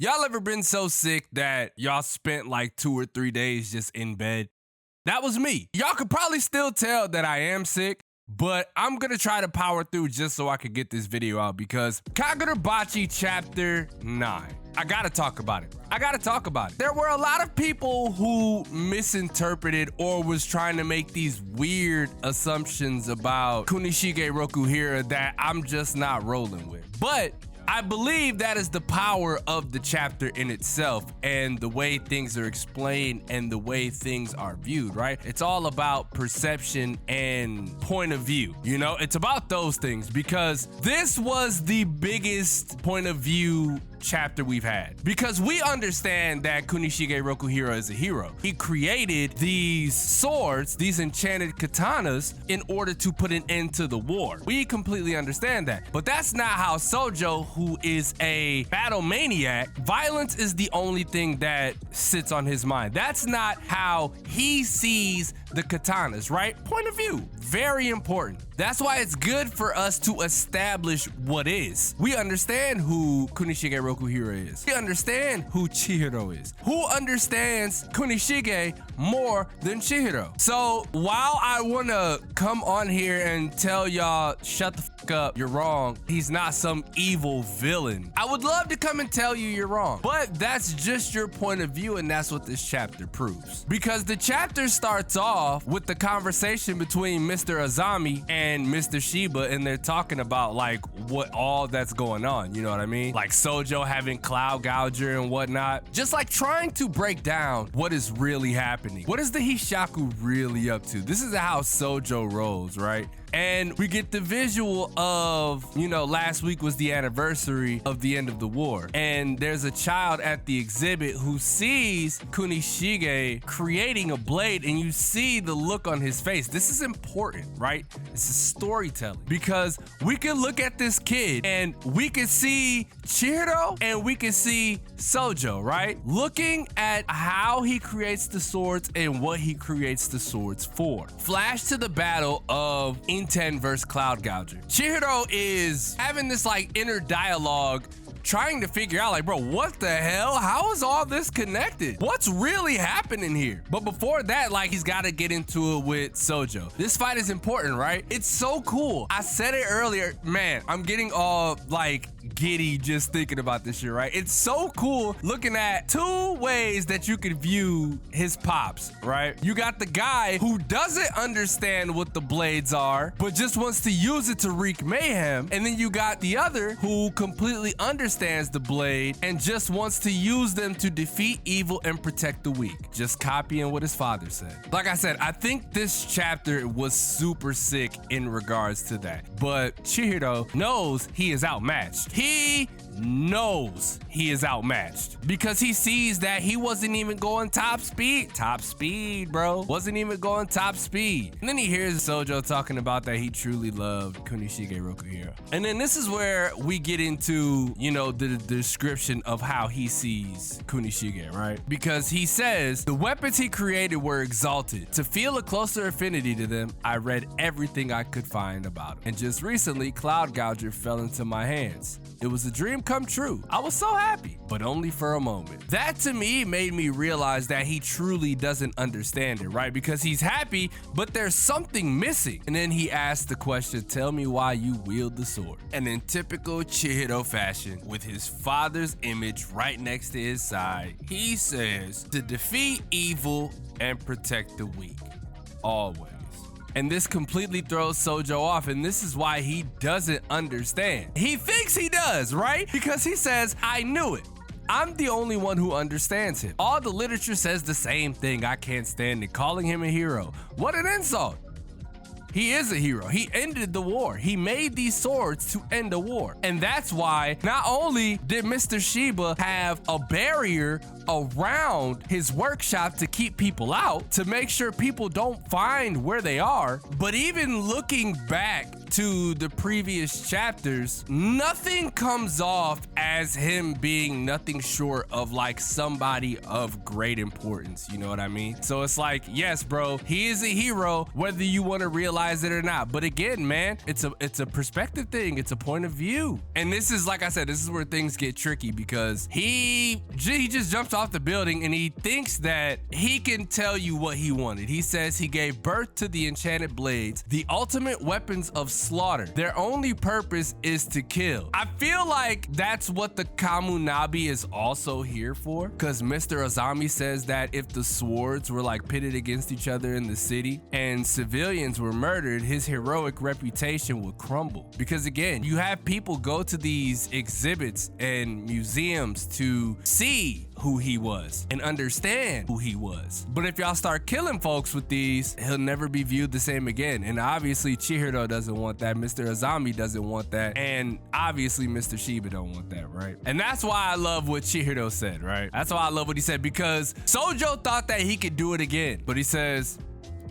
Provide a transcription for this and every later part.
Y'all ever been so sick that y'all spent like 2 or 3 days just in bed? That was me. Y'all could probably still tell that I am sick, but I'm gonna try to power through just so I could get this video out because Kagurabachi Chapter 9. I gotta talk about it. There were a lot of people who misinterpreted or was trying to make these weird assumptions about Kunishige Rokuhira that I'm just not rolling with. But I believe that is the power of the chapter in itself and the way things are explained and the way things are viewed, right? It's all about perception and point of view. You know, it's about those things because this was the biggest point of view chapter we've had because we understand that Kunishige Rokuhira is a hero. He created these swords, these enchanted katanas, in order to put an end to the war. We completely understand that, but that's not how Sojo, who is a battle maniac, violence is the only thing that sits on his mind. That's not how he sees the katanas, right? Point of view, very important. That's why it's good for us to establish what is. We understand who Kunishige Rokuhira is. We understand who Chihiro is. Who understands Kunishige more than Chihiro? So while I wanna come on here and tell y'all, shut the fuck up, you're wrong, he's not some evil villain, I would love to come and tell you you're wrong. But that's just your point of view, and that's what this chapter proves. Because the chapter starts off with the conversation between Mr. Azami and Mr. Shiba, and they're talking about like what all that's going on, you know what I mean? Like Sojo having Cloud Gouger and whatnot. Just like trying to break down what is really happening. What is the Hishaku really up to? This is how Sojo rolls, right? And we get the visual of, you know, last week was the anniversary of the end of the war. And there's a child at the exhibit who sees Kunishige creating a blade, and you see the look on his face. This is important, right? This is storytelling because we can look at this kid and we can see Chihiro and we can see Sojo, right? Looking at how he creates the swords and what he creates the swords for. Flash to the battle of Inten versus Cloud Gouger. Chihiro is having this like inner dialogue trying to figure out like, bro, what the hell? How is all this connected? What's really happening here? But before that, like, he's got to get into it with Sojo. This fight is important, right? It's so cool. I said it earlier, man, I'm getting all like giddy just thinking about this shit, right? It's so cool looking at two ways that you could view his pops, right? You got the guy who doesn't understand what the blades are, but just wants to use it to wreak mayhem. And then you got the other who completely understands the blade and just wants to use them to defeat evil and protect the weak. Just copying what his father said. Like I said, I think this chapter was super sick in regards to that. But Chihiro knows he is outmatched. He knows he is outmatched because he sees that he wasn't even going top speed, bro. Wasn't even going top speed. And then he hears Sojo talking about that he truly loved Kunishige Rokuhira. And then this is where we get into, you know, the description of how he sees Kunishige, right? Because he says the weapons he created were exalted. To feel a closer affinity to them, I read everything I could find about him. And just recently, Cloud Gouger fell into my hands. It was a dream come true. I was so happy, but only for a moment. That to me made me realize that he truly doesn't understand it, right? Because he's happy, but there's something missing. And then he asked the question, tell me why you wield the sword. And in typical Chihiro fashion, with his father's image right next to his side, he says, to defeat evil and protect the weak, always. And this completely throws Sojo off, and this is why he doesn't understand. He thinks he does, right? Because he says, I knew it. I'm the only one who understands him. All the literature says the same thing. I can't stand it. Calling him a hero. What an insult. He is a hero. He ended the war. He made these swords to end a war. And that's why not only did Mr. Shiba have a barrier around his workshop to keep people out, to make sure people don't find where they are, but even looking back to the previous chapters, nothing comes off as him being nothing short of like somebody of great importance. You know what I mean? So it's like, yes, bro, he is a hero, whether you want to realize it or not. But again, man, it's a perspective thing. It's a point of view. And this is, like I said, this is where things get tricky, because he just jumps off the building and he thinks that he can tell you what he wanted. He says he gave birth to the enchanted blades, the ultimate weapons of slaughter. Their only purpose is to kill. I feel like that's what the Kamunabi is also here for, because Mr. Azami says that if the swords were like pitted against each other in the city and civilians were murdered, his heroic reputation would crumble. Because again, you have people go to these exhibits and museums to see who he was and understand who he was. But if y'all start killing folks with these, he'll never be viewed the same again. And obviously Chihiro doesn't want that, Mr. Azami doesn't want that, and obviously Mr. Shiba don't want that, right? And that's why I love what Chihiro said, right? That's why I love what he said, because Sojo thought that he could do it again. But he says,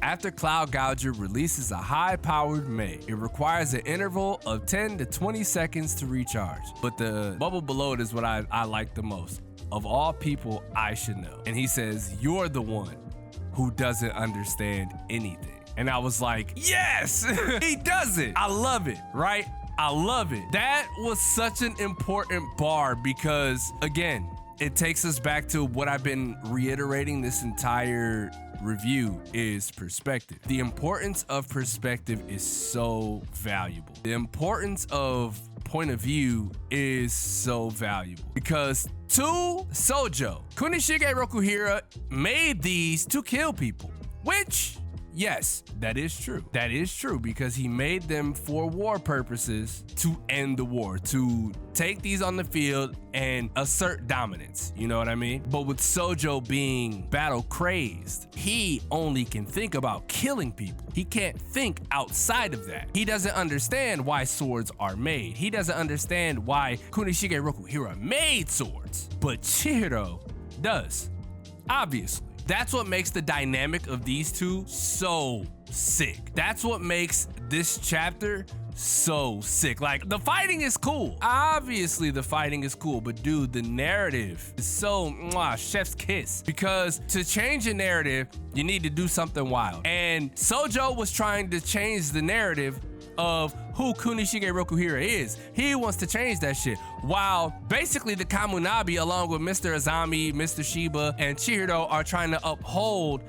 after Cloud Gouger releases a high-powered Mei, it requires an interval of 10 to 20 seconds to recharge. But the bubble below it is what I like the most. Of all people, I should know. And he says, you're the one who doesn't understand anything. And I was like, yes, he does it. I love it, right? I love it. That was such an important bar, because again, it takes us back to what I've been reiterating this entire review, is perspective. The importance of perspective is so valuable. The importance of point of view is so valuable, because to Sojo, Kunishige Rokuhira made these to kill people, which, yes, that is true. That is true, because he made them for war purposes, to end the war, to take these on the field and assert dominance, you know what I mean? But with Sojo being battle crazed, he only can think about killing people. He can't think outside of that. He doesn't understand why swords are made. He doesn't understand why Kunishige Rokuhira made swords, but Chihiro does, obviously. That's what makes the dynamic of these two so sick. That's what makes this chapter so sick. Like, the fighting is cool. Obviously, the fighting is cool, but dude, the narrative is so chef's kiss. Because to change a narrative, you need to do something wild. And Sojo was trying to change the narrative of who Kunishige Rokuhira is. He wants to change that shit, while basically the Kamunabi, along with Mr. Azami, Mr. Shiba, and Chihiro, are trying to uphold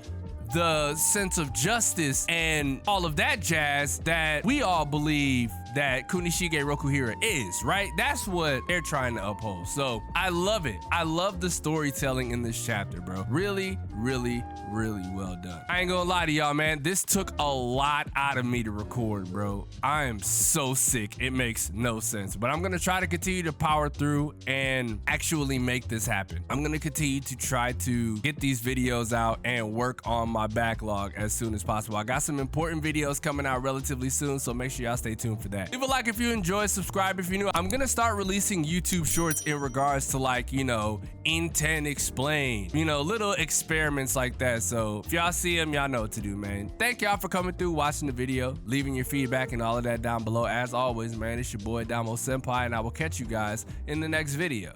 the sense of justice and all of that jazz that we all believe that Kunishige Rokuhira is, right? That's what they're trying to uphold. So I love it. I love the storytelling in this chapter, bro. Really, really, really well done. I ain't gonna lie to y'all, man. This took a lot out of me to record, bro. I am so sick. It makes no sense, but I'm gonna try to continue to power through and actually make this happen. I'm gonna continue to try to get these videos out and work on my backlog as soon as possible. I got some important videos coming out relatively soon, so make sure y'all stay tuned for that. Leave a like if you enjoyed, subscribe if you're new. I'm gonna start releasing YouTube shorts in regards to, like, you know, Inten Explain, you know, little experiments like that. So if y'all see them, y'all know what to do, man. Thank y'all for coming through, watching the video, leaving your feedback and all of that down below. As always, man, it's your boy Damo Senpai, and I will catch you guys in the next video.